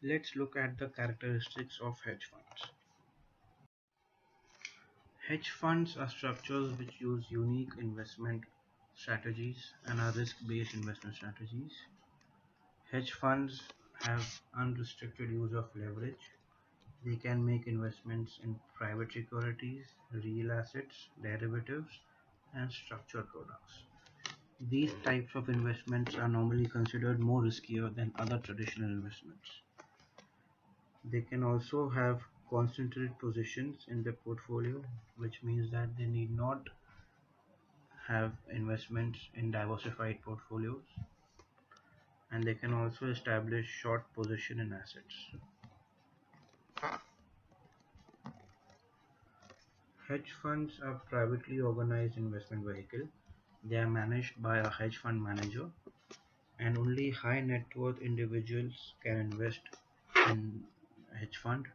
Let's look at the characteristics of hedge funds. Hedge funds are structures which use unique investment strategies and are risk-based investment strategies. Hedge funds have unrestricted use of leverage. They can make investments in private securities, real assets, derivatives, and structured products. These types of investments are normally considered more riskier than other traditional investments. They can also have concentrated positions in their portfolio, which means that they need not have investments in diversified portfolios, and they can also establish short position in assets. Hedge funds are privately organized investment vehicle. They are managed by a hedge fund manager, and only high net worth individuals can invest in hedge fund.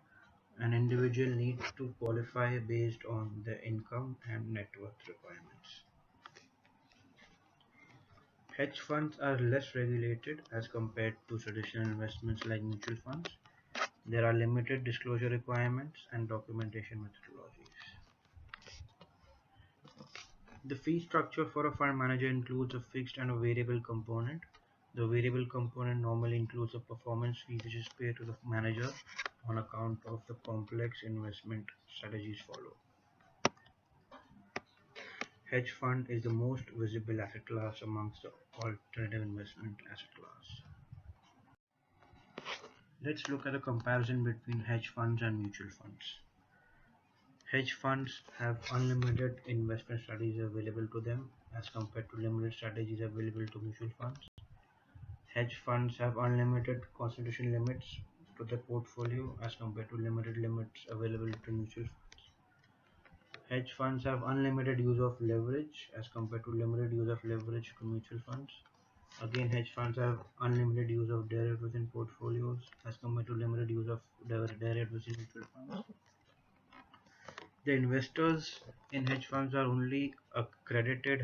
An individual needs to qualify based on their income and net worth requirements. Hedge funds are less regulated as compared to traditional investments like mutual funds. There are limited disclosure requirements and documentation methodologies. The fee structure for a fund manager includes a fixed and a variable component. The variable component normally includes a performance fee which is paid to the manager on account of the complex investment strategies followed. Hedge fund is the most visible asset class amongst the alternative investment asset class. Let's look at a comparison between hedge funds and mutual funds. Hedge funds have unlimited investment strategies available to them as compared to limited strategies available to mutual funds. Hedge funds have unlimited concentration limits to their portfolio as compared to limited limits available to mutual funds. Hedge funds have unlimited use of leverage as compared to limited use of leverage to mutual funds. Again, hedge funds have unlimited use of derivatives in portfolios as compared to limited use of derivatives in mutual funds. The investors in hedge funds are only accredited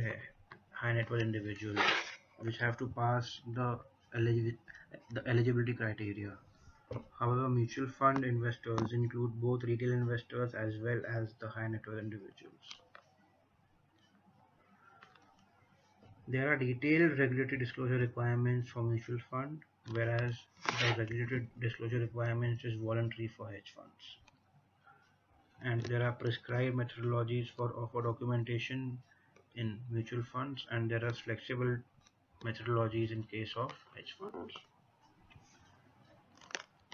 high net worth individuals which have to pass the eligibility criteria. However, mutual fund investors include both retail investors as well as the high net worth individuals. There are detailed regulatory disclosure requirements for mutual fund, whereas the regulatory disclosure requirements is voluntary for hedge funds. And there are prescribed methodologies for offer documentation in mutual funds, and there are flexible methodologies in case of hedge funds.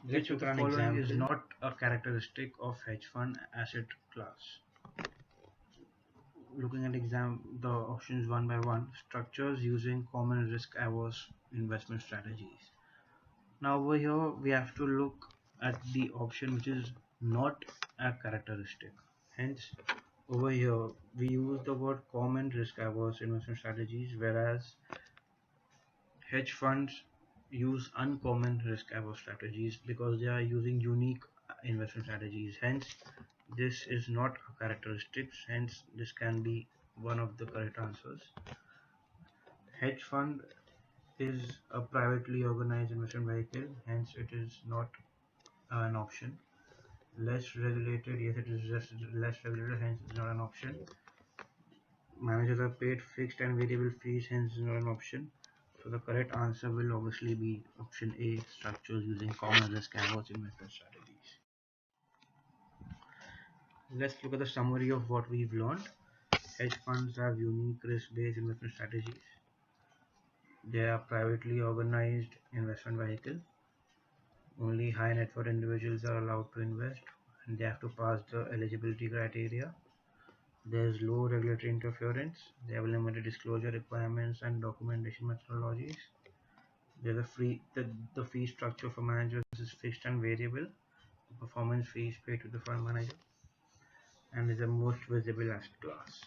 Which of the following is not a characteristic of hedge fund asset class? Looking at the options one by one. Structures using common risk averse investment strategies. Now over here we have to look at the option which is not a characteristic. Hence over here we use the word common risk averse investment strategies, whereas hedge funds use uncommon risk averse strategies because they are using unique investment strategies. Hence this is not a characteristic, hence this can be one of the correct answers. Hedge fund is a privately organized investment vehicle, hence it is not an option. Less regulated, yes, it is just less regulated, hence it's not an option. Managers are paid fixed and variable fees, hence it's not an option. So the correct answer will obviously be option A, structures using common risk averse investment strategies. Let's look at the summary of what we've learned. Hedge funds have unique risk-based investment strategies. They are privately organized investment vehicle. Only high net worth individuals are allowed to invest, and they have to pass the eligibility criteria. There is low regulatory interference. They have limited disclosure requirements and documentation methodologies. There's the fee structure for managers is fixed and variable. Performance fees paid to the fund manager, and is the most visible asset class.